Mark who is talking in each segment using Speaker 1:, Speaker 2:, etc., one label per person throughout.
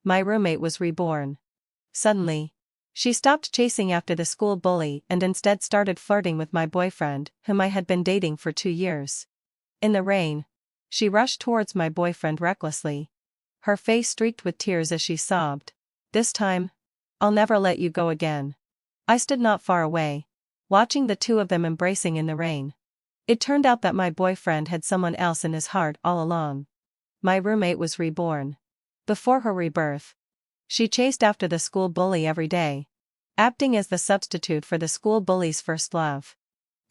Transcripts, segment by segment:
Speaker 1: My roommate was reborn. Suddenly, she stopped chasing after the school bully and instead started flirting with my boyfriend, whom I had been dating for 2 years. In the rain, she rushed towards my boyfriend recklessly. Her face streaked with tears as she sobbed, "This time, I'll never let you go again." I stood not far away, watching the two of them embracing in the rain. It turned out that my boyfriend had someone else in his heart all along. My roommate was reborn. Before her rebirth, she chased after the school bully every day, acting as the substitute for the school bully's first love.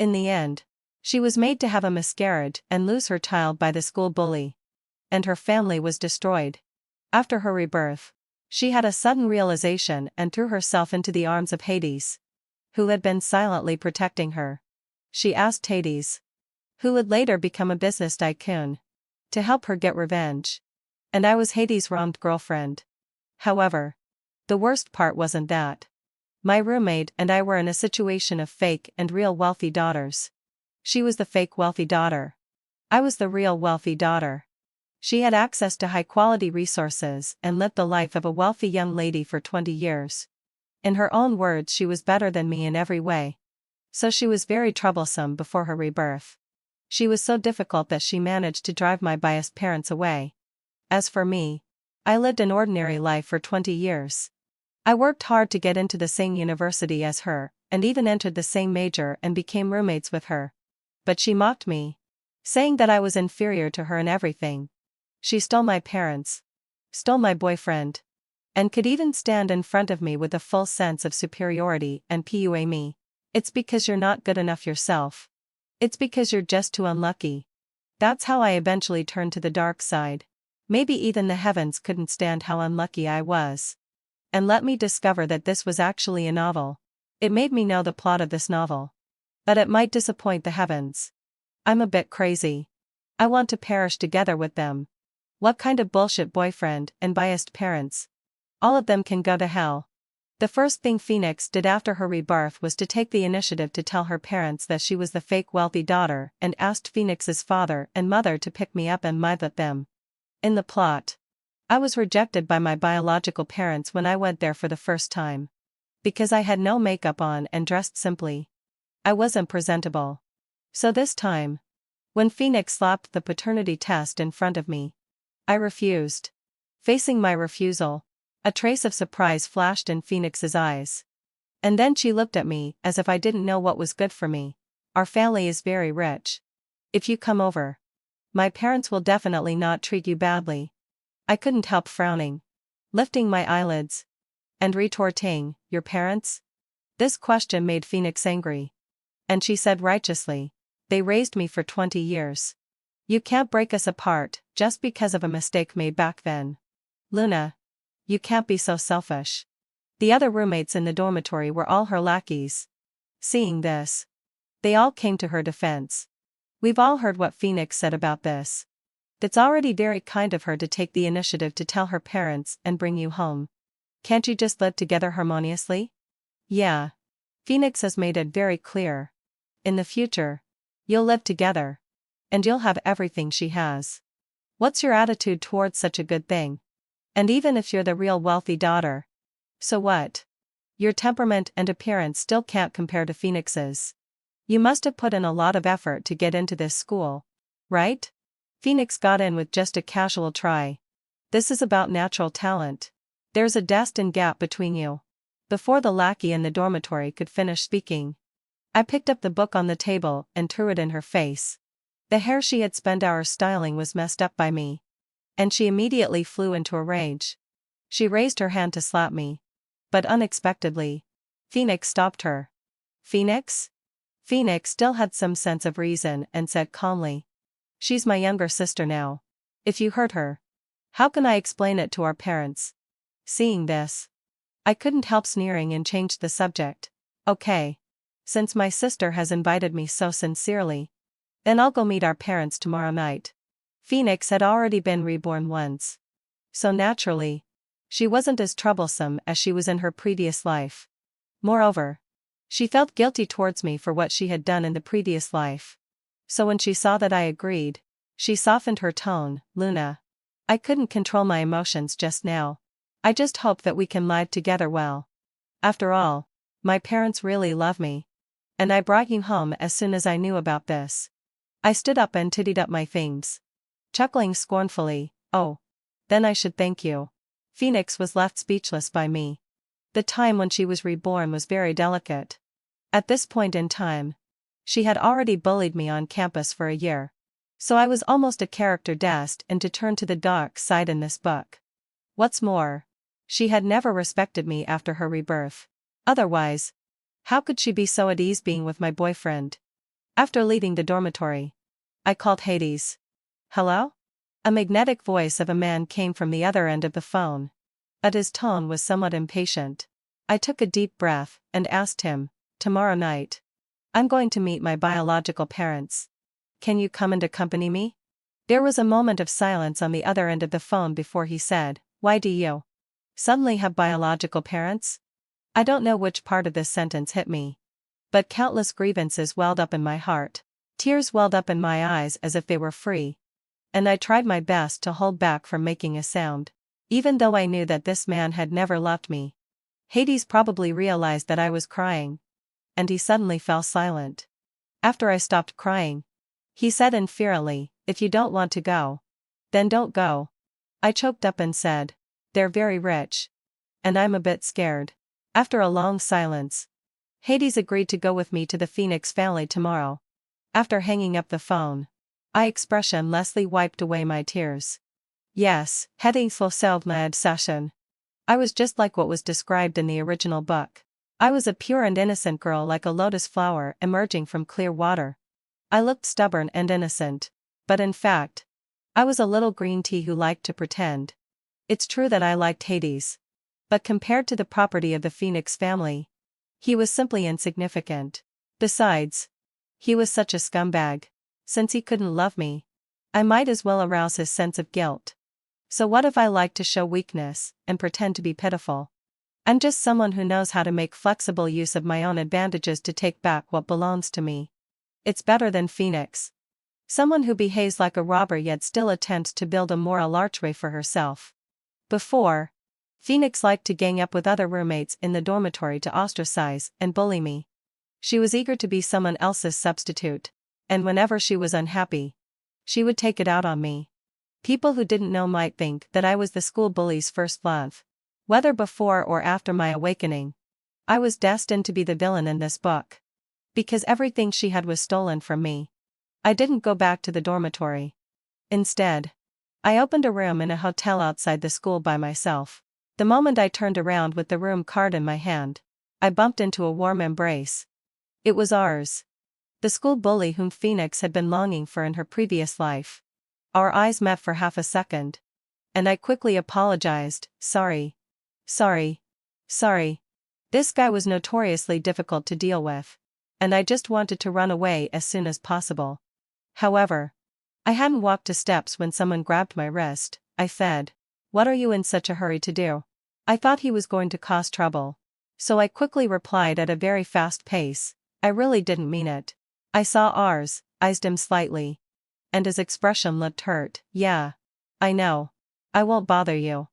Speaker 1: In the end, she was made to have a miscarriage and lose her child by the school bully. And her family was destroyed. After her rebirth, she had a sudden realization and threw herself into the arms of Hades, who had been silently protecting her. She asked Hades, who would later become a business tycoon, to help her get revenge. And I was Hades' wronged girlfriend. However, the worst part wasn't that. My roommate and I were in a situation of fake and real wealthy daughters. She was the fake wealthy daughter. I was the real wealthy daughter. She had access to high-quality resources and lived the life of a wealthy young lady for 20 years. In her own words, she was better than me in every way. So she was very troublesome before her rebirth. She was so difficult that she managed to drive my biased parents away. As for me, I lived an ordinary life for 20 years. I worked hard to get into the same university as her, and even entered the same major and became roommates with her. But she mocked me, saying that I was inferior to her in everything. She stole my parents, stole my boyfriend, and could even stand in front of me with a full sense of superiority and pua me. "It's because you're not good enough yourself. It's because you're just too unlucky." That's how I eventually turned to the dark side. Maybe even the heavens couldn't stand how unlucky I was. And let me discover that this was actually a novel. It made me know the plot of this novel. But it might disappoint the heavens. I'm a bit crazy. I want to perish together with them. What kind of bullshit boyfriend and biased parents? All of them can go to hell. The first thing Phoenix did after her rebirth was to take the initiative to tell her parents that she was the fake wealthy daughter and asked Phoenix's father and mother to pick me up and live with them. In the plot, I was rejected by my biological parents when I went there for the first time. Because I had no makeup on and dressed simply. I wasn't presentable. So this time, when Phoenix slapped the paternity test in front of me, I refused. Facing my refusal, a trace of surprise flashed in Phoenix's eyes. And then she looked at me as if I didn't know what was good for me. "Our family is very rich. If you come over, my parents will definitely not treat you badly." I couldn't help frowning, lifting my eyelids, and retorting, "Your parents?" This question made Phoenix angry. And she said righteously, "They raised me for 20 years. You can't break us apart just because of a mistake made back then. Luna, you can't be so selfish." The other roommates in the dormitory were all her lackeys. Seeing this, they all came to her defense. "We've all heard what Phoenix said about this. It's already very kind of her to take the initiative to tell her parents and bring you home. Can't you just live together harmoniously?" "Yeah. Phoenix has made it very clear. In the future, you'll live together. And you'll have everything she has. What's your attitude towards such a good thing? And even if you're the real wealthy daughter, so what? Your temperament and appearance still can't compare to Phoenix's. You must have put in a lot of effort to get into this school, right?" Phoenix got in with just a casual try. "This is about natural talent. There's a destined gap between you." Before the lackey in the dormitory could finish speaking, I picked up the book on the table and threw it in her face. The hair she had spent hours styling was messed up by me. And she immediately flew into a rage. She raised her hand to slap me. But unexpectedly, Phoenix stopped her. "Phoenix?" Phoenix still had some sense of reason and said calmly, "She's my younger sister now. If you hurt her, how can I explain it to our parents?" Seeing this, I couldn't help sneering and changed the subject. "Okay. Since my sister has invited me so sincerely, then I'll go meet our parents tomorrow night." Phoenix had already been reborn once. So naturally, she wasn't as troublesome as she was in her previous life. Moreover, she felt guilty towards me for what she had done in the previous life. So when she saw that I agreed, she softened her tone. "Luna, I couldn't control my emotions just now. I just hope that we can live together well. After all, my parents really love me. And I brought you home as soon as I knew about this. I stood up and tidied up my things, chuckling scornfully. Oh. Then I should thank you. Phoenix was left speechless by me. The time when she was reborn was very delicate. At this point in time, she had already bullied me on campus for a year. So I was almost a character destined to turn to the dark side in this book. What's more, she had never respected me after her rebirth. Otherwise, how could she be so at ease being with my boyfriend? After leaving the dormitory, I called Hades. Hello? A magnetic voice of a man came from the other end of the phone. But his tone was somewhat impatient. I took a deep breath and asked him, tomorrow night, I'm going to meet my biological parents. Can you come and accompany me? There was a moment of silence on the other end of the phone before he said, why do you suddenly have biological parents? I don't know which part of this sentence hit me. But countless grievances welled up in my heart. Tears welled up in my eyes as if they were free. And I tried my best to hold back from making a sound. Even though I knew that this man had never loved me. Hades probably realized that I was crying. And he suddenly fell silent. After I stopped crying, he said inferiorly, if you don't want to go, then don't go. I choked up and said, they're very rich. And I'm a bit scared. After a long silence, Hades agreed to go with me to the Phoenix family tomorrow. After hanging up the phone, I expressionlessly wiped away my tears. Yes, heading full self-mad session. I was just like what was described in the original book. I was a pure and innocent girl like a lotus flower emerging from clear water. I looked stubborn and innocent, but in fact, I was a little green tea who liked to pretend. It's true that I liked Hades. But compared to the property of the Phoenix family, he was simply insignificant. Besides, he was such a scumbag. Since he couldn't love me, I might as well arouse his sense of guilt. So what if I like to show weakness and pretend to be pitiful? I'm just someone who knows how to make flexible use of my own advantages to take back what belongs to me. It's better than Phoenix. Someone who behaves like a robber yet still attempts to build a moral archway for herself. Before, Phoenix liked to gang up with other roommates in the dormitory to ostracize and bully me. She was eager to be someone else's substitute, and whenever she was unhappy, she would take it out on me. People who didn't know might think that I was the school bully's first love. Whether before or after my awakening, I was destined to be the villain in this book. Because everything she had was stolen from me. I didn't go back to the dormitory. Instead, I opened a room in a hotel outside the school by myself. The moment I turned around with the room card in my hand, I bumped into a warm embrace. It was ours. The school bully whom Phoenix had been longing for in her previous life. Our eyes met for half a second. And I quickly apologized, sorry. This guy was notoriously difficult to deal with. And I just wanted to run away as soon as possible. However, I hadn't walked 2 steps when someone grabbed my wrist. I said, what are you in such a hurry to do? I thought he was going to cause trouble. So I quickly replied at a very fast pace, I really didn't mean it. I saw ours, eyes dim slightly. And his expression looked hurt. Yeah. I know. I won't bother you.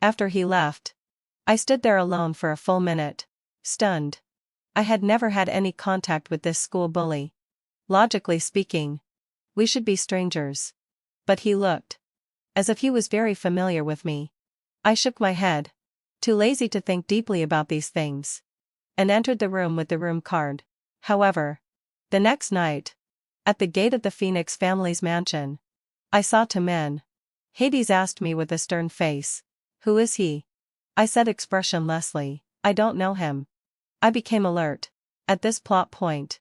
Speaker 1: After he left, I stood there alone for a full minute, stunned. I had never had any contact with this school bully. Logically speaking, we should be strangers. But he looked as if he was very familiar with me. I shook my head, too lazy to think deeply about these things, and entered the room with the room card. However, the next night, at the gate of the Phoenix family's mansion, I saw 2 men. Hades asked me with a stern face, who is he? I said expressionlessly, I don't know him. I became alert. At this plot point,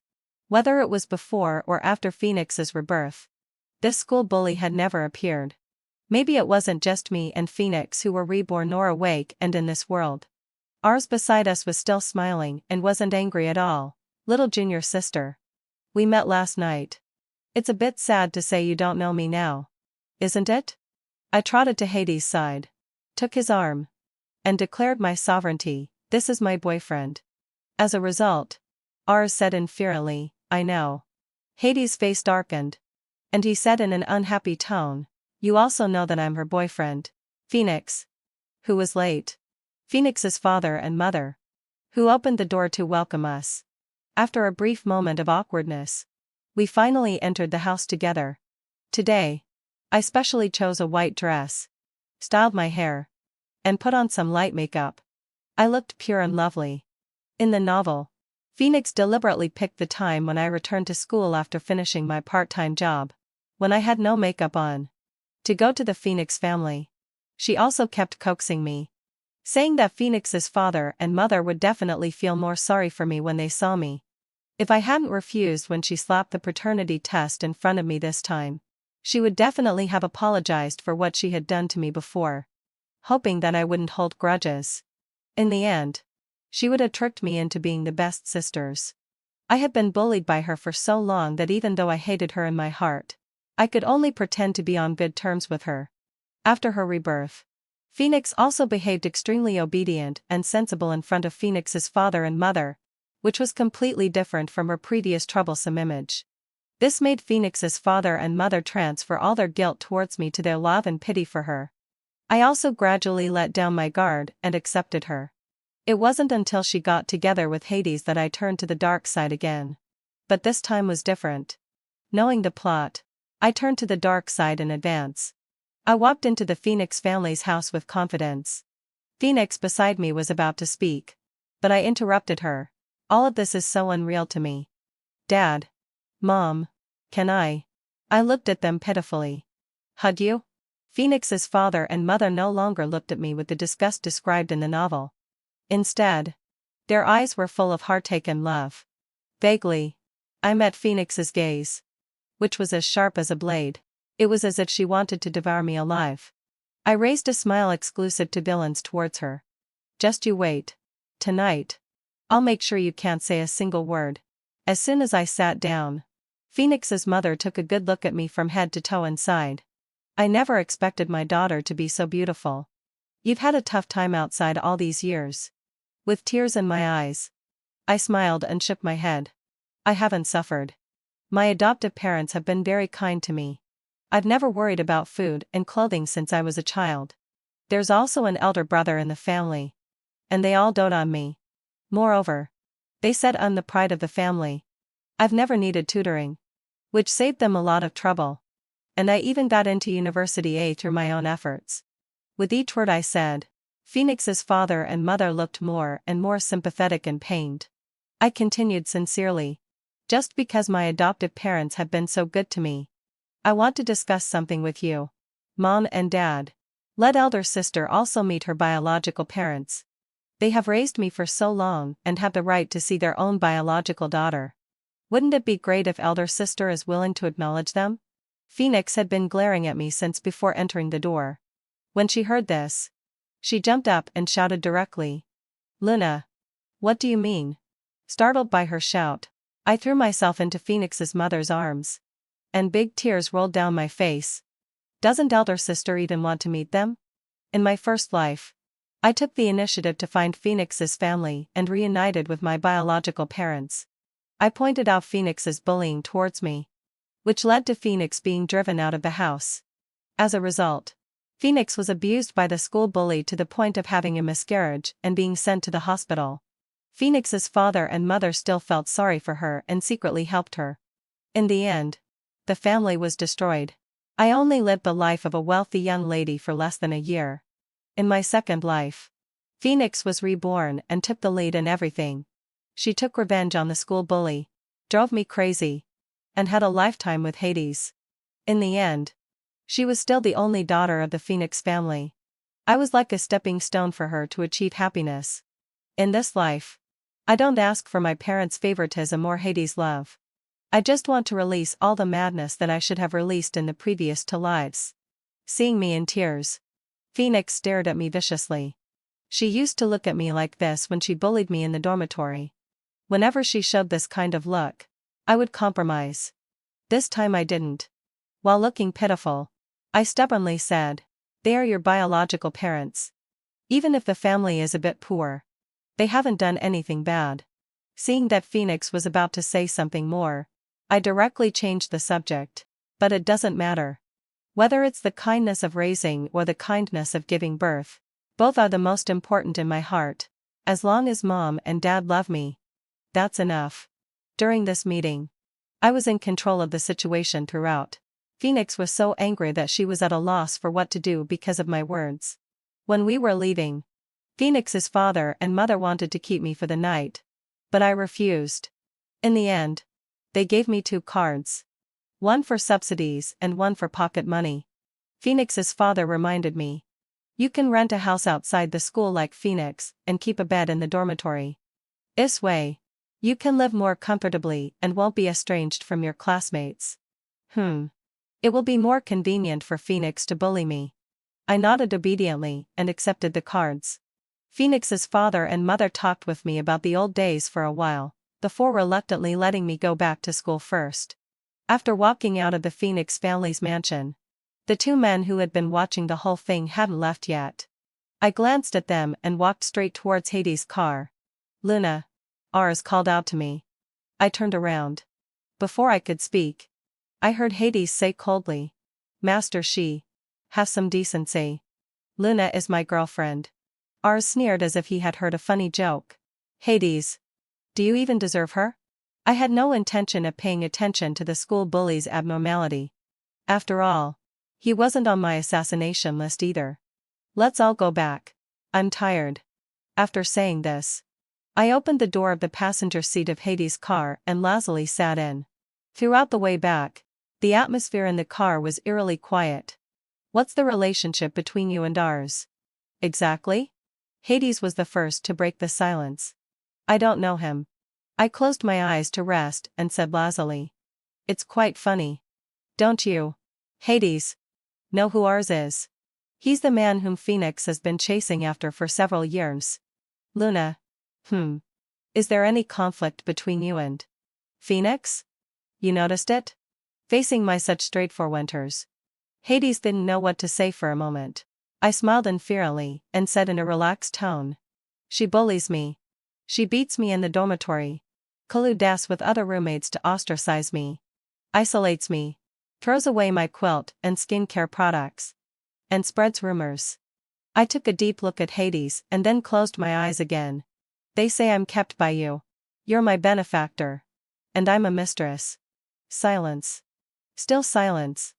Speaker 1: whether it was before or after Phoenix's rebirth, this school bully had never appeared. Maybe it wasn't just me and Phoenix who were reborn nor awake and in this world. Ours beside us was still smiling and wasn't angry at all. Little junior sister. We met last night. It's a bit sad to say you don't know me now. Isn't it? I trotted to Hades' side, took his arm, and declared my sovereignty, this is my boyfriend. As a result, ours said inferiorly, I know. Hades' face darkened, and he said in an unhappy tone, you also know that I'm her boyfriend. Phoenix. Who was late? Phoenix's father and mother. Who opened the door to welcome us? After a brief moment of awkwardness, we finally entered the house together. Today, I specially chose a white dress, styled my hair, and put on some light makeup. I looked pure and lovely. In the novel, Phoenix deliberately picked the time when I returned to school after finishing my part-time job, when I had no makeup on, to go to the Phoenix family. She also kept coaxing me, saying that Phoenix's father and mother would definitely feel more sorry for me when they saw me. If I hadn't refused when she slapped the paternity test in front of me this time, she would definitely have apologized for what she had done to me before, hoping that I wouldn't hold grudges. In the end, she would have tricked me into being the best sisters. I had been bullied by her for so long that even though I hated her in my heart, I could only pretend to be on good terms with her. After her rebirth, Phoenix also behaved extremely obedient and sensible in front of Phoenix's father and mother, which was completely different from her previous troublesome image. This made Phoenix's father and mother transfer all their guilt towards me to their love and pity for her. I also gradually let down my guard and accepted her. It wasn't until she got together with Hades that I turned to the dark side again. But this time was different. Knowing the plot, I turned to the dark side in advance. I walked into the Phoenix family's house with confidence. Phoenix beside me was about to speak, but I interrupted her. All of this is so unreal to me. Dad. Mom. Can I? I looked at them pitifully. Hug you? Phoenix's father and mother no longer looked at me with the disgust described in the novel. Instead, their eyes were full of heartache and love. Vaguely, I met Phoenix's gaze, which was as sharp as a blade. It was as if she wanted to devour me alive. I raised a smile exclusive to villains towards her. Just you wait. Tonight, I'll make sure you can't say a single word. As soon as I sat down, Phoenix's mother took a good look at me from head to toe and sighed. I never expected my daughter to be so beautiful. You've had a tough time outside all these years. With tears in my eyes, I smiled and shook my head. I haven't suffered. My adoptive parents have been very kind to me. I've never worried about food and clothing since I was a child. There's also an elder brother in the family, and they all dote on me. Moreover, they said I'm the pride of the family. I've never needed tutoring, which saved them a lot of trouble. And I even got into university through my own efforts. With each word I said, Phoenix's father and mother looked more and more sympathetic and pained. I continued sincerely. Just because my adoptive parents have been so good to me, I want to discuss something with you. Mom and Dad. Let elder sister also meet her biological parents. They have raised me for so long and have the right to see their own biological daughter. Wouldn't it be great if elder sister is willing to acknowledge them? Phoenix had been glaring at me since before entering the door. When she heard this, she jumped up and shouted directly. Luna. What do you mean? Startled by her shout, I threw myself into Phoenix's mother's arms. And big tears rolled down my face. Doesn't elder sister even want to meet them? In my first life, I took the initiative to find Phoenix's family and reunited with my biological parents. I pointed out Phoenix's bullying towards me, which led to Phoenix being driven out of the house. As a result, Phoenix was abused by the school bully to the point of having a miscarriage and being sent to the hospital. Phoenix's father and mother still felt sorry for her and secretly helped her. In the end, the family was destroyed. I only lived the life of a wealthy young lady for less than a year. In my second life, Phoenix was reborn and took the lead in everything. She took revenge on the school bully, drove me crazy, and had a lifetime with Hades. In the end, she was still the only daughter of the Phoenix family. I was like a stepping stone for her to achieve happiness. In this life, I don't ask for my parents' favoritism or Hades' love. I just want to release all the madness that I should have released in the previous two lives. Seeing me in tears, Phoenix stared at me viciously. She used to look at me like this when she bullied me in the dormitory. Whenever she showed this kind of look, I would compromise. This time I didn't. While looking pitiful, I stubbornly said, they are your biological parents. Even if the family is a bit poor, they haven't done anything bad. Seeing that Phoenix was about to say something more, I directly changed the subject. But it doesn't matter. Whether it's the kindness of raising or the kindness of giving birth, Both are the most important in my heart. As long as mom and dad love me, that's enough. During this meeting, I was in control of the situation throughout. Phoenix was so angry that she was at a loss for what to do because of my words. When we were leaving, Phoenix's father and mother wanted to keep me for the night, but I refused. In the end, they gave me 2 cards. One for subsidies and one for pocket money. Phoenix's father reminded me, "You can rent a house outside the school like Phoenix and keep a bed in the dormitory. This way, you can live more comfortably and won't be estranged from your classmates." It will be more convenient for Phoenix to bully me. I nodded obediently and accepted the cards. Phoenix's father and mother talked with me about the old days for a while, before reluctantly letting me go back to school first. After walking out of the Phoenix family's mansion, the 2 men who had been watching the whole thing hadn't left yet. I glanced at them and walked straight towards Hades' car. "Luna," Ars called out to me. I turned around. Before I could speak, I heard Hades say coldly, "Master Shi. Have some decency. Luna is my girlfriend." Ars sneered as if he had heard a funny joke. "Hades. Do you even deserve her?" I had no intention of paying attention to the school bully's abnormality. After all, he wasn't on my assassination list either. "Let's all go back. I'm tired." After saying this, I opened the door of the passenger seat of Hades' car and lazily sat in. Throughout the way back, the atmosphere in the car was eerily quiet. "What's the relationship between you and ours?" "Exactly?" Hades was the first to break the silence. "I don't know him." I closed my eyes to rest and said lazily, "It's quite funny." "Don't you, Hades, know who ours is?" "He's the man whom Phoenix has been chasing after for several years." "Luna. Is there any conflict between you and Phoenix? You noticed it?" Facing my such straightforwardness, Hades didn't know what to say for a moment. I smiled unfearily and said in a relaxed tone, "She bullies me. She beats me in the dormitory. Colludes with other roommates to ostracize me. Isolates me. Throws away my quilt and skincare products. And spreads rumors." I took a deep look at Hades and then closed my eyes again. "They say I'm kept by you. You're my benefactor. And I'm a mistress." Silence. Still silence.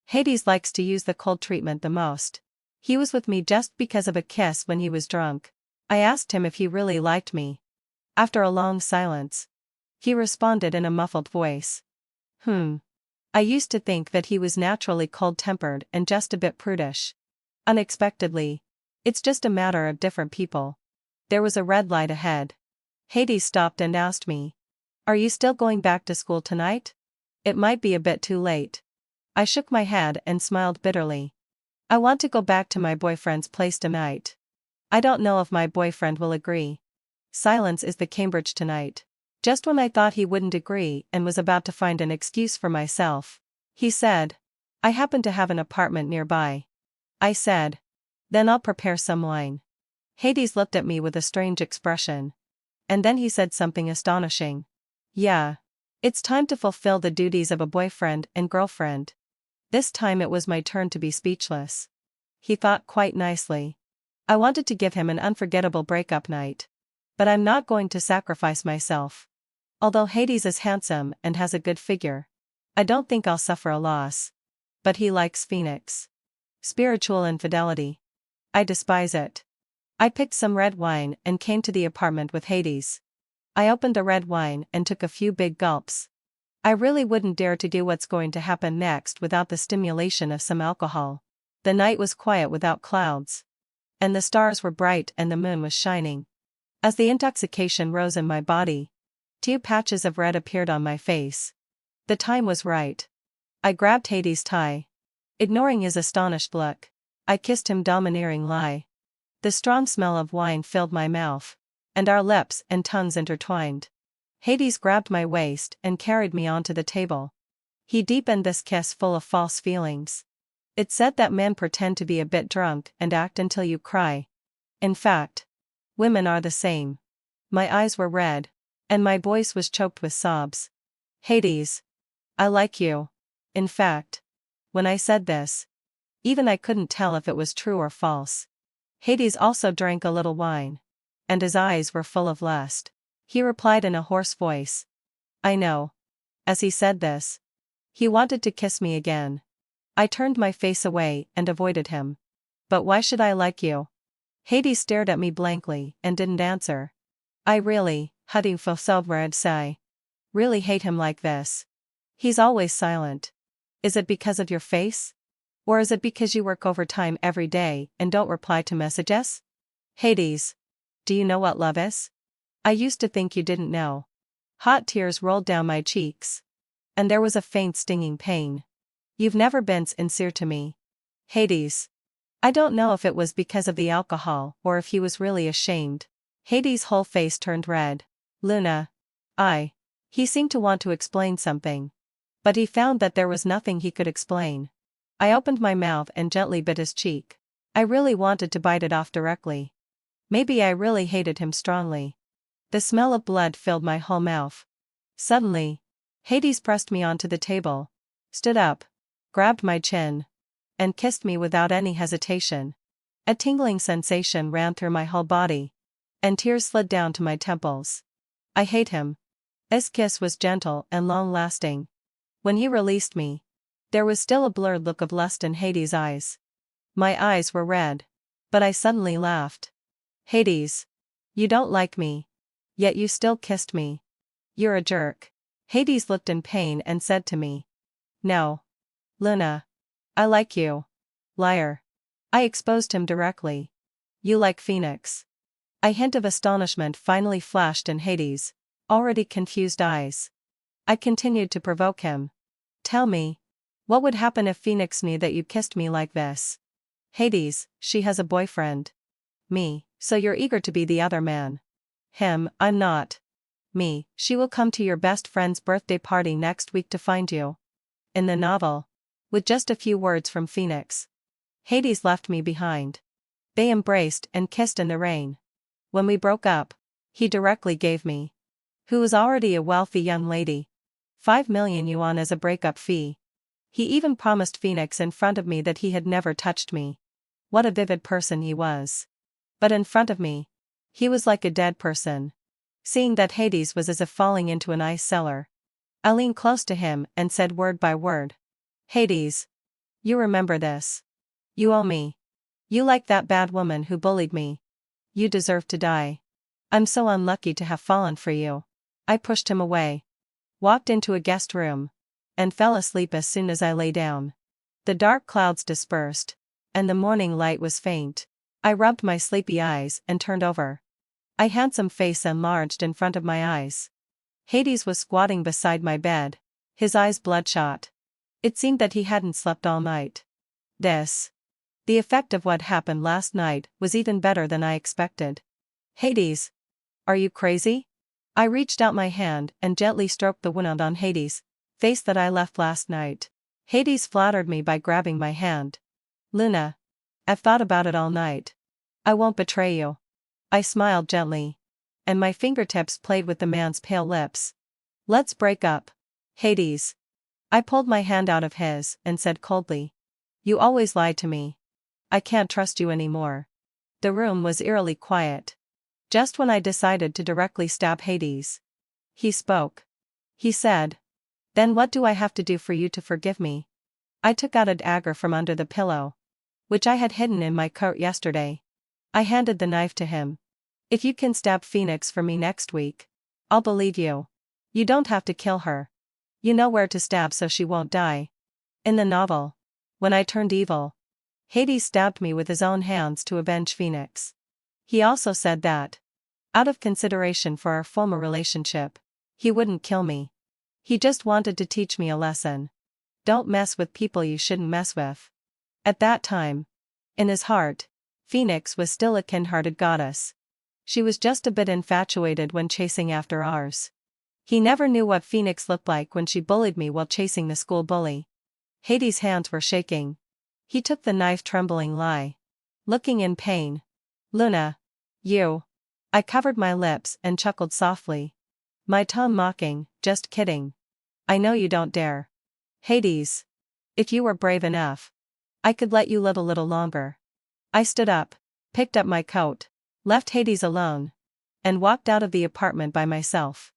Speaker 1: Hades likes to use the cold treatment the most. He was with me just because of a kiss when he was drunk. I asked him if he really liked me. After a long silence, he responded in a muffled voice. I used to think that he was naturally cold-tempered and just a bit prudish. Unexpectedly, it's just a matter of different people." There was a red light ahead. Hades stopped and asked me, "Are you still going back to school tonight? It might be a bit too late." I shook my head and smiled bitterly. "I want to go back to my boyfriend's place tonight. I don't know if my boyfriend will agree." Silence is the Cambridge tonight. Just when I thought he wouldn't agree and was about to find an excuse for myself, he said, "I happen to have an apartment nearby." I said, "Then I'll prepare some wine." Hades looked at me with a strange expression. And then he said something astonishing. "Yeah. It's time to fulfill the duties of a boyfriend and girlfriend." This time it was my turn to be speechless. He thought quite nicely. I wanted to give him an unforgettable breakup night. But I'm not going to sacrifice myself. Although Hades is handsome and has a good figure, I don't think I'll suffer a loss. But he likes Phoenix. Spiritual infidelity. I despise it. I picked some red wine and came to the apartment with Hades. I opened the red wine and took a few big gulps. I really wouldn't dare to do what's going to happen next without the stimulation of some alcohol. The night was quiet without clouds. And the stars were bright and the moon was shining. As the intoxication rose in my body, 2 patches of red appeared on my face. The time was right. I grabbed Hades' tie. Ignoring his astonished look, I kissed him domineeringly. The strong smell of wine filled my mouth, and our lips and tongues intertwined. Hades grabbed my waist and carried me onto the table. He deepened this kiss full of false feelings. It's said that men pretend to be a bit drunk and act until you cry. In fact, women are the same. My eyes were red, and my voice was choked with sobs. "Hades, I like you." In fact, when I said this, even I couldn't tell if it was true or false. Hades also drank a little wine. And his eyes were full of lust. He replied in a hoarse voice. I know. As he said this, he wanted to kiss me again. I turned my face away and avoided him. But why should I like you? Hades stared at me blankly and didn't answer. I really, really hate him like this. He's always silent. Is it because of your face? Or is it because you work overtime every day and don't reply to messages? Hades. Do you know what love is? I used to think you didn't know. Hot tears rolled down my cheeks. And there was a faint stinging pain. You've never been sincere to me. Hades. I don't know if it was because of the alcohol or if he was really ashamed. Hades' whole face turned red. Luna. He seemed to want to explain something. But he found that there was nothing he could explain. I opened my mouth and gently bit his cheek. I really wanted to bite it off directly. Maybe I really hated him strongly. The smell of blood filled my whole mouth. Suddenly, Hades pressed me onto the table, stood up, grabbed my chin, and kissed me without any hesitation. A tingling sensation ran through my whole body, and tears slid down to my temples. I hate him. His kiss was gentle and long-lasting. When he released me, there was still a blurred look of lust in Hades' eyes. My eyes were red. But I suddenly laughed. Hades. You don't like me. Yet you still kissed me. You're a jerk. Hades looked in pain and said to me. No. Luna. I like you. Liar. I exposed him directly. You like Phoenix. A hint of astonishment finally flashed in Hades' already confused eyes. I continued to provoke him. Tell me. What would happen if Phoenix knew that you kissed me like this? Hades, she has a boyfriend. Me, so you're eager to be the other man. Him, I'm not. Me, she will come to your best friend's birthday party next week to find you. In the novel. With just a few words from Phoenix. Hades left me behind. They embraced and kissed in the rain. When we broke up, he directly gave me, who was already a wealthy young lady, 5 million yuan as a breakup fee. He even promised Phoenix in front of me that he had never touched me. What a vivid person he was. But in front of me, he was like a dead person. Seeing that Hades was as if falling into an ice cellar, I leaned close to him and said word by word. Hades. You remember this. You owe me. You like that bad woman who bullied me. You deserve to die. I'm so unlucky to have fallen for you. I pushed him away, walked into a guest room, and fell asleep as soon as I lay down. The dark clouds dispersed, and the morning light was faint. I rubbed my sleepy eyes and turned over. A handsome face enlarged in front of my eyes. Hades was squatting beside my bed, his eyes bloodshot. It seemed that he hadn't slept all night. The effect of what happened last night was even better than I expected. Hades. Are you crazy? I reached out my hand and gently stroked the wound on Hades' face that I left last night. Hades flattered me by grabbing my hand. Luna. I've thought about it all night. I won't betray you. I smiled gently. And my fingertips played with the man's pale lips. Let's break up. Hades. I pulled my hand out of his and said coldly. You always lied to me. I can't trust you anymore. The room was eerily quiet. Just when I decided to directly stab Hades, he spoke. He said. Then what do I have to do for you to forgive me? I took out a dagger from under the pillow, which I had hidden in my coat yesterday. I handed the knife to him. If you can stab Phoenix for me next week, I'll believe you. You don't have to kill her. You know where to stab so she won't die. In the novel, when I turned evil, Hades stabbed me with his own hands to avenge Phoenix. He also said that, out of consideration for our former relationship, he wouldn't kill me. He just wanted to teach me a lesson. Don't mess with people you shouldn't mess with. At that time, in his heart, Phoenix was still a kind-hearted goddess. She was just a bit infatuated when chasing after ours. He never knew what Phoenix looked like when she bullied me while chasing the school bully. Hades' hands were shaking. He took the knife trembling looking in pain. Luna. You. I covered my lips and chuckled softly. My tone mocking, just kidding. I know you don't dare. Hades. If you were brave enough, I could let you live a little longer. I stood up, picked up my coat, left Hades alone, and walked out of the apartment by myself.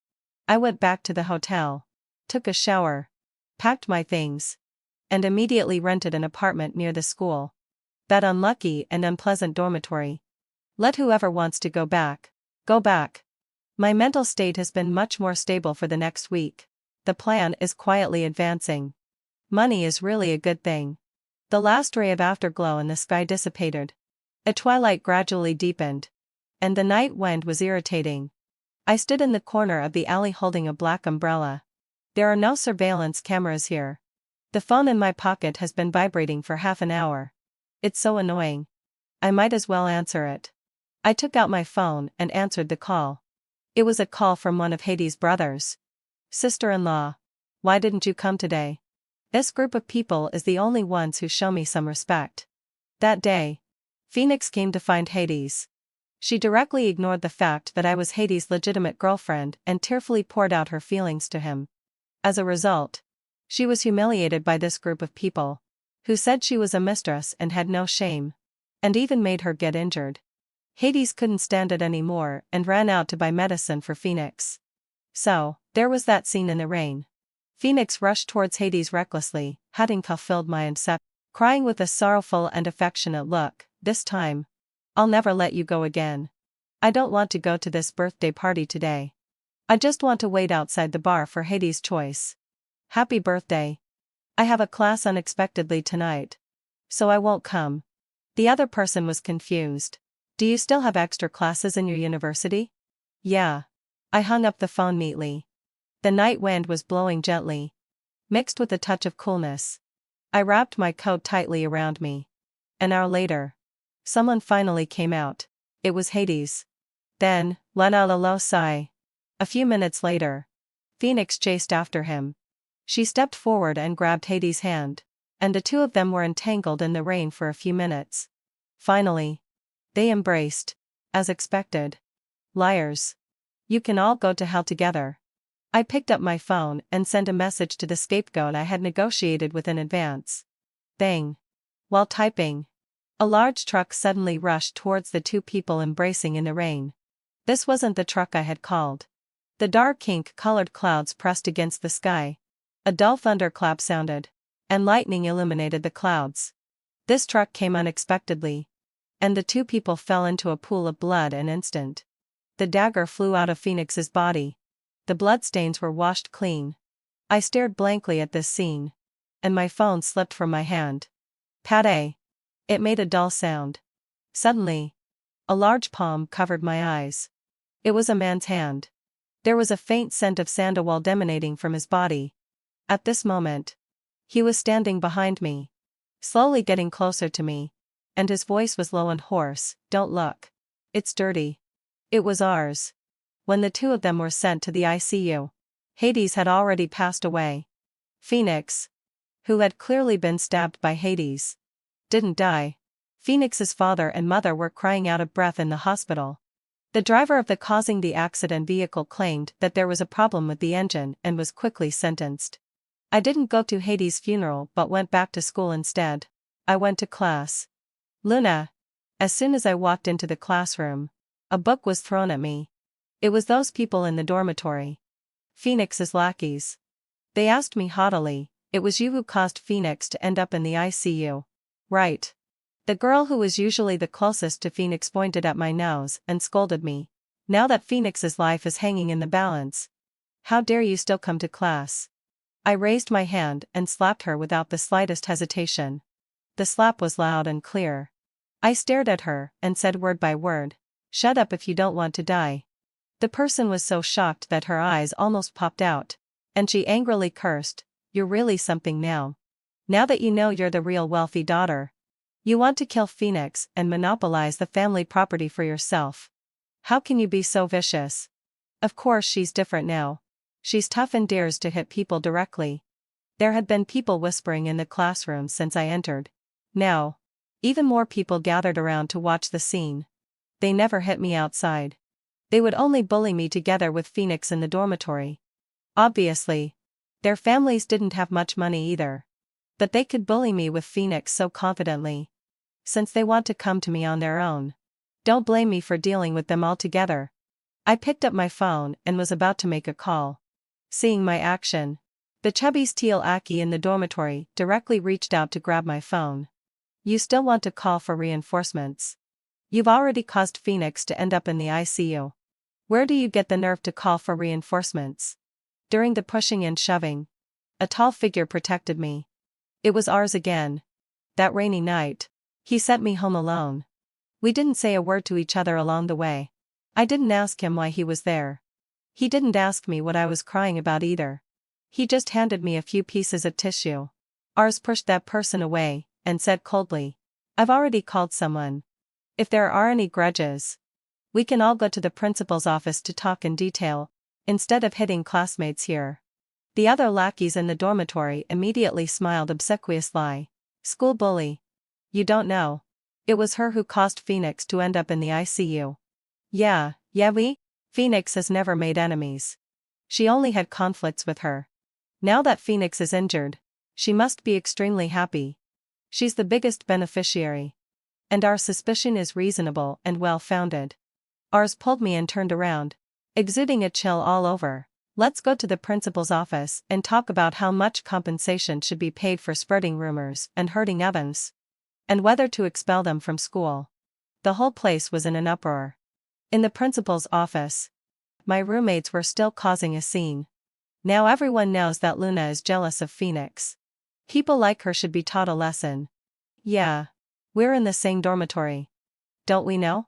Speaker 1: I went back to the hotel, took a shower, packed my things, and immediately rented an apartment near the school. That unlucky and unpleasant dormitory. Let whoever wants to go back, go back. My mental state has been much more stable for the next week. The plan is quietly advancing. Money is really a good thing. The last ray of afterglow in the sky dissipated. A twilight gradually deepened, and the night wind was irritating. I stood in the corner of the alley holding a black umbrella. There are no surveillance cameras here. The phone in my pocket has been vibrating for half an hour. It's so annoying. I might as well answer it. I took out my phone and answered the call. It was a call from one of Hades' brothers. Sister-in-law. Why didn't you come today? This group of people is the only ones who show me some respect. That day, Phoenix came to find Hades. She directly ignored the fact that I was Hades' legitimate girlfriend and tearfully poured out her feelings to him. As a result, she was humiliated by this group of people, who said she was a mistress and had no shame, and even made her get injured. Hades couldn't stand it anymore and ran out to buy medicine for Phoenix. So, there was that scene in the rain. Phoenix rushed towards Hades recklessly, handcuff filled mindset, crying with a sorrowful and affectionate look, "This time, I'll never let you go again. I don't want to go to this birthday party today. I just want to wait outside the bar for Hades' choice. Happy birthday. I have a class unexpectedly tonight, so I won't come." The other person was confused. "Do you still have extra classes in your university?" "Yeah." I hung up the phone neatly. The night wind was blowing gently, mixed with a touch of coolness. I wrapped my coat tightly around me. An hour later, someone finally came out. It was Hades. Then, let out a low sigh. A few minutes later, Phoenix chased after him. She stepped forward and grabbed Hades' hand, and the two of them were entangled in the rain for a few minutes. Finally, they embraced, as expected. Liars. You can all go to hell together. I picked up my phone and sent a message to the scapegoat I had negotiated with in advance. Bang. While typing, a large truck suddenly rushed towards the two people embracing in the rain. This wasn't the truck I had called. The dark ink-colored clouds pressed against the sky. A dull thunderclap sounded, and lightning illuminated the clouds. This truck came unexpectedly, and the two people fell into a pool of blood in an instant. The dagger flew out of Phoenix's body. The bloodstains were washed clean. I stared blankly at this scene, and my phone slipped from my hand. Pate. It made a dull sound. Suddenly, a large palm covered my eyes. It was a man's hand. There was a faint scent of sandalwood emanating from his body. At this moment, he was standing behind me, slowly getting closer to me, and his voice was low and hoarse. "Don't look. It's dirty." It was ours. When the two of them were sent to the ICU, Hades had already passed away. Phoenix, who had clearly been stabbed by Hades, didn't die. Phoenix's father and mother were crying out of breath in the hospital. The driver of the causing the accident vehicle claimed that there was a problem with the engine and was quickly sentenced. I didn't go to Hades' funeral but went back to school instead. I went to class. Luna. As soon as I walked into the classroom, a book was thrown at me. It was those people in the dormitory. Phoenix's lackeys. They asked me haughtily, "It was you who caused Phoenix to end up in the ICU, right?" The girl who was usually the closest to Phoenix pointed at my nose and scolded me. "Now that Phoenix's life is hanging in the balance, how dare you still come to class?" I raised my hand and slapped her without the slightest hesitation. The slap was loud and clear. I stared at her and said word by word, "Shut up if you don't want to die." The person was so shocked that her eyes almost popped out, and she angrily cursed, "You're really something now. Now that you know you're the real wealthy daughter, you want to kill Phoenix and monopolize the family property for yourself. How can you be so vicious?" Of course she's different now. She's tough and dares to hit people directly. There had been people whispering in the classroom since I entered. Now, even more people gathered around to watch the scene. They never hit me outside. They would only bully me together with Phoenix in the dormitory. Obviously, their families didn't have much money either. But they could bully me with Phoenix so confidently. Since they want to come to me on their own, Don't blame me for dealing with them all together. I picked up my phone and was about to make a call. Seeing my action, the chubby steel Aki in the dormitory directly reached out to grab my phone. You still want to call for reinforcements? You've already caused Phoenix to end up in the ICU. Where do you get the nerve to call for reinforcements? During the pushing and shoving, a tall figure protected me. It was ours again. That rainy night, he sent me home alone. We didn't say a word to each other along the way. I didn't ask him why he was there. He didn't ask me what I was crying about either. He just handed me a few pieces of tissue. Ars pushed that person away and said coldly, I've already called someone. If there are any grudges, we can all go to the principal's office to talk in detail, instead of hitting classmates here. The other lackeys in the dormitory immediately smiled obsequiously. School bully. You don't know. It was her who caused Phoenix to end up in the ICU. Yeah, Phoenix has never made enemies. She only had conflicts with her. Now that Phoenix is injured, she must be extremely happy. She's the biggest beneficiary. And our suspicion is reasonable and well-founded. Ars pulled me and turned around, exuding a chill all over. Let's go to the principal's office and talk about how much compensation should be paid for spreading rumors and hurting Evans. And whether to expel them from school. The whole place was in an uproar. In the principal's office, my roommates were still causing a scene. Now everyone knows that Luna is jealous of Phoenix. People like her should be taught a lesson. Yeah. We're in the same dormitory. Don't we know?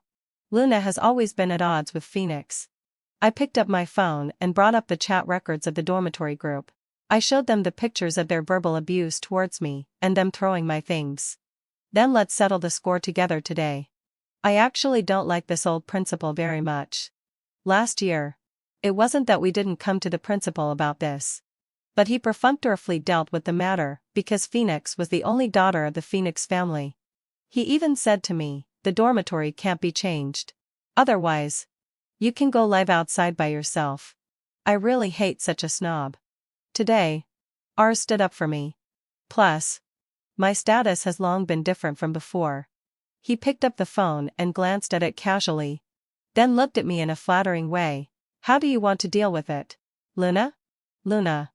Speaker 1: Luna has always been at odds with Phoenix. I picked up my phone and brought up the chat records of the dormitory group. I showed them the pictures of their verbal abuse towards me and them throwing my things. Then let's settle the score together today. I actually don't like this old principal very much. Last year, it wasn't that we didn't come to the principal about this. But he perfunctorily dealt with the matter because Phoenix was the only daughter of the Phoenix family. He even said to me, the dormitory can't be changed. Otherwise, you can go live outside by yourself. I really hate such a snob. Today, Ars stood up for me. Plus, my status has long been different from before. He picked up the phone and glanced at it casually. Then looked at me in a flattering way. How do you want to deal with it? Luna? Luna.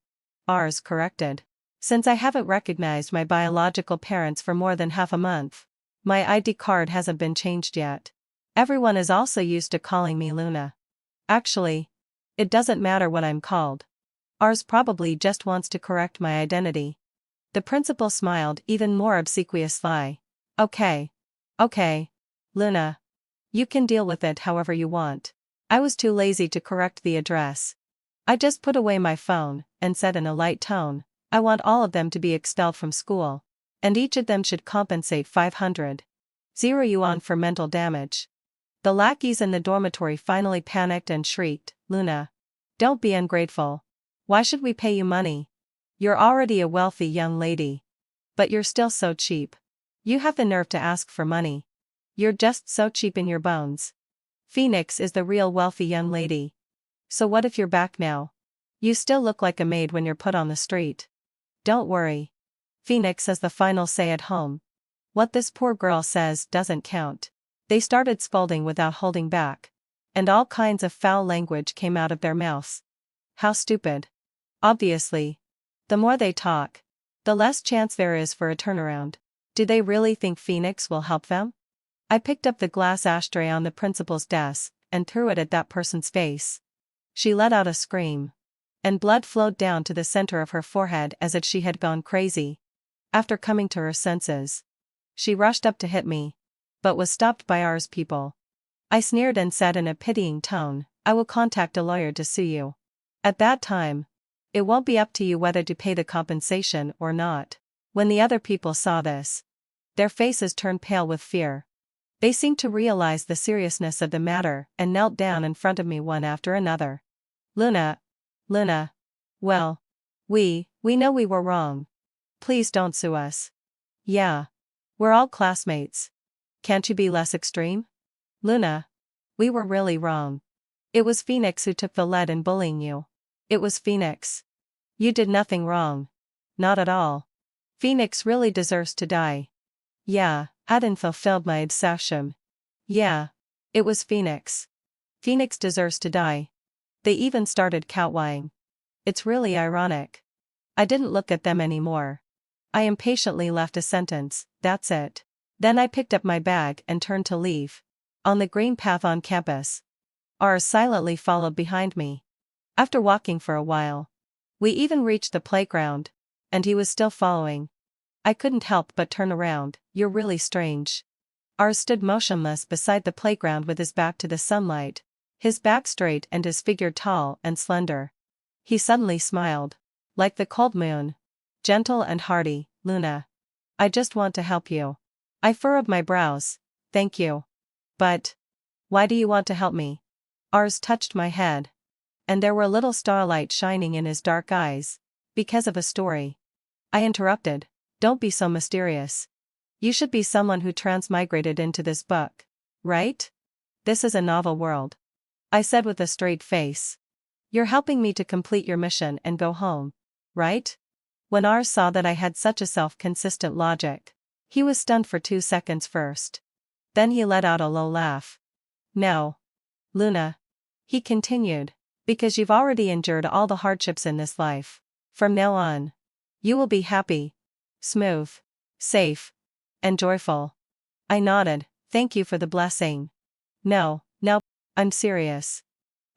Speaker 1: Ars corrected. Since I haven't recognized my biological parents for more than half a month, my ID card hasn't been changed yet. Everyone is also used to calling me Luna. Actually, it doesn't matter what I'm called. Ars probably just wants to correct my identity. The principal smiled even more obsequiously. Okay, Luna. You can deal with it however you want. I was too lazy to correct the address. I just put away my phone and said in a light tone, I want all of them to be expelled from school. And each of them should compensate 500 yuan for mental damage. The lackeys in the dormitory finally panicked and shrieked, Luna. Don't be ungrateful. Why should we pay you money? You're already a wealthy young lady. But you're still so cheap. You have the nerve to ask for money. You're just so cheap in your bones. Phoenix is the real wealthy young lady. So what if you're back now? You still look like a maid when you're put on the street. Don't worry. Phoenix has the final say at home. What this poor girl says doesn't count. They started scolding without holding back. And all kinds of foul language came out of their mouths. How stupid. Obviously. The more they talk, the less chance there is for a turnaround. Do they really think Phoenix will help them? I picked up the glass ashtray on the principal's desk and threw it at that person's face. She let out a scream. And blood flowed down to the center of her forehead as if she had gone crazy. After coming to her senses, she rushed up to hit me, but was stopped by Ars people. I sneered and said in a pitying tone, I will contact a lawyer to sue you. At that time, it won't be up to you whether to pay the compensation or not. When the other people saw this, their faces turned pale with fear. They seemed to realize the seriousness of the matter and knelt down in front of me one after another. Luna. Well, we know we were wrong. Please don't sue us. Yeah. We're all classmates. Can't you be less extreme? Luna. We were really wrong. It was Phoenix who took the lead in bullying you. It was Phoenix. You did nothing wrong. Not at all. Phoenix really deserves to die. Yeah, I didn't fulfill my obsession. Yeah, It was Phoenix. Phoenix deserves to die. They even started kowtowing. It's really ironic. I didn't look at them anymore. I impatiently left a sentence, that's it. Then I picked up my bag and turned to leave. On the green path on campus, Ars silently followed behind me. After walking for a while, we even reached the playground, and he was still following. I couldn't help but turn around. You're really strange. Ars stood motionless beside the playground with his back to the sunlight, his back straight and his figure tall and slender. He suddenly smiled. Like the cold moon. Gentle and hearty. Luna. I just want to help you. I furrowed my brows. Thank you. But why do you want to help me? Ars touched my head. And there were a little starlight shining in his dark eyes. Because of a story. I interrupted. Don't be so mysterious. You should be someone who transmigrated into this book. Right? This is a novel world. I said with a straight face. You're helping me to complete your mission and go home. Right? When Ars saw that I had such a self-consistent logic, he was stunned for 2 seconds first. Then he let out a low laugh. No. Luna. He continued. Because you've already endured all the hardships in this life. From now on, you will be happy, smooth, safe, and joyful. I nodded. Thank you for the blessing. No, I'm serious.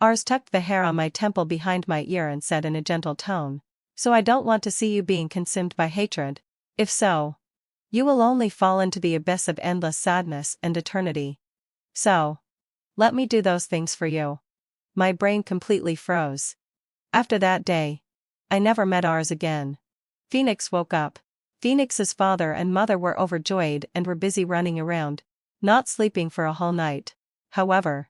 Speaker 1: Ars tucked the hair on my temple behind my ear and said in a gentle tone. So I don't want to see you being consumed by hatred. If so, you will only fall into the abyss of endless sadness and eternity. So, let me do those things for you. My brain completely froze. After that day, I never met Ars again. Phoenix woke up. Phoenix's father and mother were overjoyed and were busy running around, not sleeping for a whole night. However,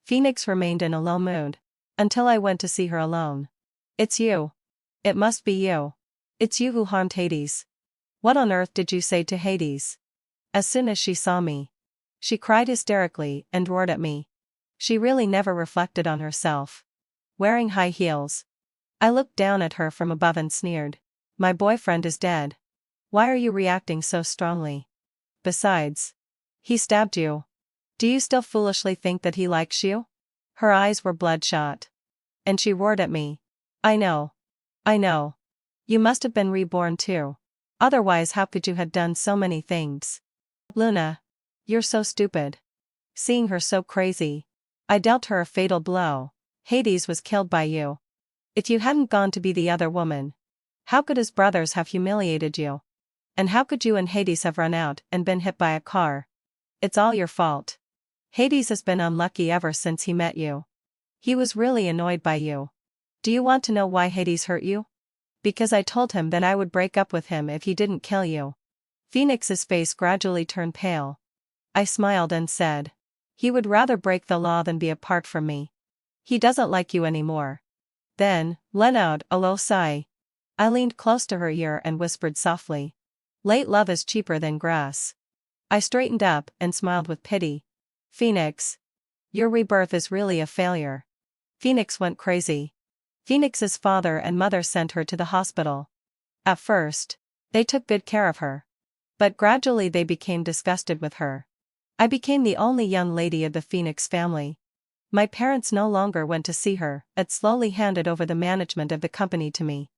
Speaker 1: Phoenix remained in a low mood. Until I went to see her alone. It's you. It must be you. It's you who harmed Hades. What on earth did you say to Hades? As soon as she saw me, she cried hysterically and roared at me. She really never reflected on herself. Wearing high heels. I looked down at her from above and sneered. My boyfriend is dead. Why are you reacting so strongly? Besides, he stabbed you. Do you still foolishly think that he likes you? Her eyes were bloodshot. And she roared at me. I know. You must have been reborn too. Otherwise how could you have done so many things? Luna. You're so stupid. Seeing her so crazy, I dealt her a fatal blow. Hades was killed by you. If you hadn't gone to be the other woman, how could his brothers have humiliated you? And how could you and Hades have run out and been hit by a car? It's all your fault. Hades has been unlucky ever since he met you. He was really annoyed by you. Do you want to know why Hades hurt you? Because I told him that I would break up with him if he didn't kill you. Phoenix's face gradually turned pale. I smiled and said. He would rather break the law than be apart from me. He doesn't like you anymore. Then, let out a low sigh. I leaned close to her ear and whispered softly. Late love is cheaper than grass. I straightened up and smiled with pity. Phoenix. Your rebirth is really a failure. Phoenix went crazy. Phoenix's father and mother sent her to the hospital. At first, they took good care of her. But gradually they became disgusted with her. I became the only young lady of the Phoenix family. My parents no longer went to see her, but slowly handed over the management of the company to me.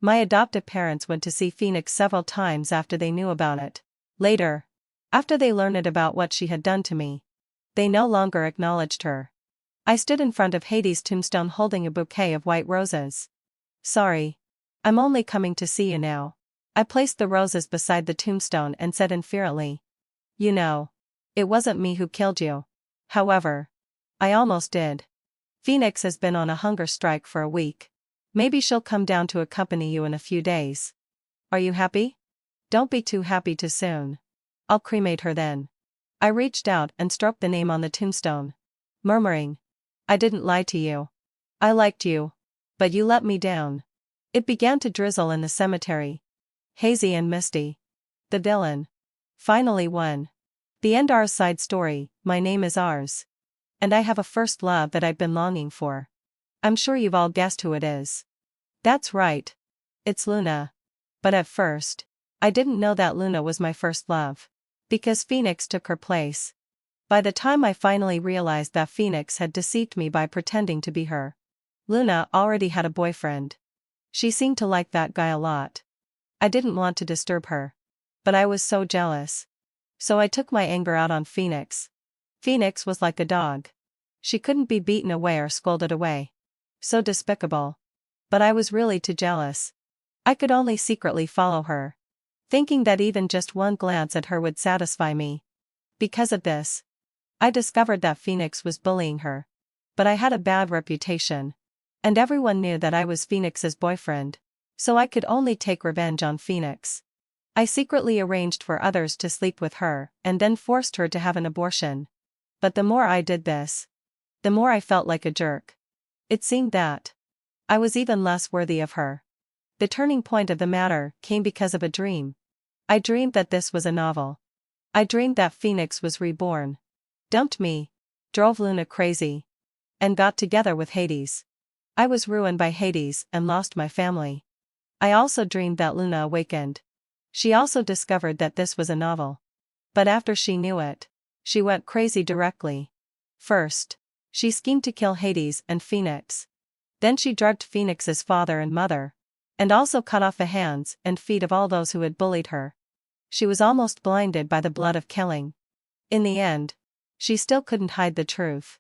Speaker 1: My adoptive parents went to see Phoenix several times after they knew about it. Later, after they learned about what she had done to me, they no longer acknowledged her. I stood in front of Hades' tombstone holding a bouquet of white roses. Sorry. I'm only coming to see you now. I placed the roses beside the tombstone and said inferiorly. You know, it wasn't me who killed you. However, I almost did. Phoenix has been on a hunger strike for a week. Maybe she'll come down to accompany you in a few days. Are you happy? Don't be too happy too soon. I'll cremate her then. I reached out and stroked the name on the tombstone, murmuring. I didn't lie to you. I liked you. But you let me down. It began to drizzle in the cemetery. Hazy and misty. The villain finally won. The end. Ars side story. My name is Ars. And I have a first love that I've been longing for. I'm sure you've all guessed who it is. That's right. It's Luna. But at first, I didn't know that Luna was my first love. Because Phoenix took her place. By the time I finally realized that Phoenix had deceived me by pretending to be her, Luna already had a boyfriend. She seemed to like that guy a lot. I didn't want to disturb her. But I was so jealous. So I took my anger out on Phoenix. Phoenix was like a dog. She couldn't be beaten away or scolded away. So despicable. But I was really too jealous. I could only secretly follow her, thinking that even just one glance at her would satisfy me. Because of this, I discovered that Phoenix was bullying her. But I had a bad reputation. And everyone knew that I was Phoenix's boyfriend. So I could only take revenge on Phoenix. I secretly arranged for others to sleep with her and then forced her to have an abortion. But the more I did this, the more I felt like a jerk. It seemed that I was even less worthy of her. The turning point of the matter came because of a dream. I dreamed that this was a novel. I dreamed that Phoenix was reborn, dumped me, drove Luna crazy, and got together with Hades. I was ruined by Hades and lost my family. I also dreamed that Luna awakened. She also discovered that this was a novel. But after she knew it, she went crazy directly. First, she schemed to kill Hades and Phoenix. Then she drugged Phoenix's father and mother, and also cut off the hands and feet of all those who had bullied her. She was almost blinded by the blood of killing. In the end, she still couldn't hide the truth.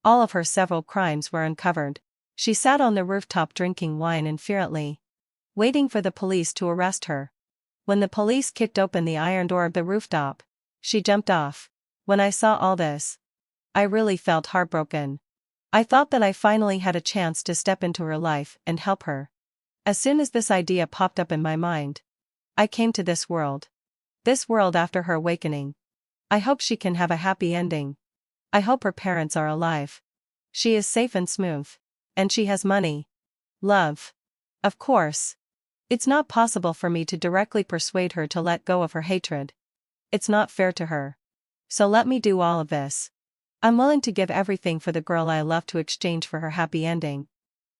Speaker 1: All of her several crimes were uncovered. She sat on the rooftop drinking wine infuriately, waiting for the police to arrest her. When the police kicked open the iron door of the rooftop, she jumped off. When I saw all this, I really felt heartbroken. I thought that I finally had a chance to step into her life and help her. As soon as this idea popped up in my mind, I came to this world. This world after her awakening. I hope she can have a happy ending. I hope her parents are alive. She is safe and smooth. And she has money. Love. Of course. It's not possible for me to directly persuade her to let go of her hatred. It's not fair to her. So let me do all of this. I'm willing to give everything for the girl I love to exchange for her happy ending.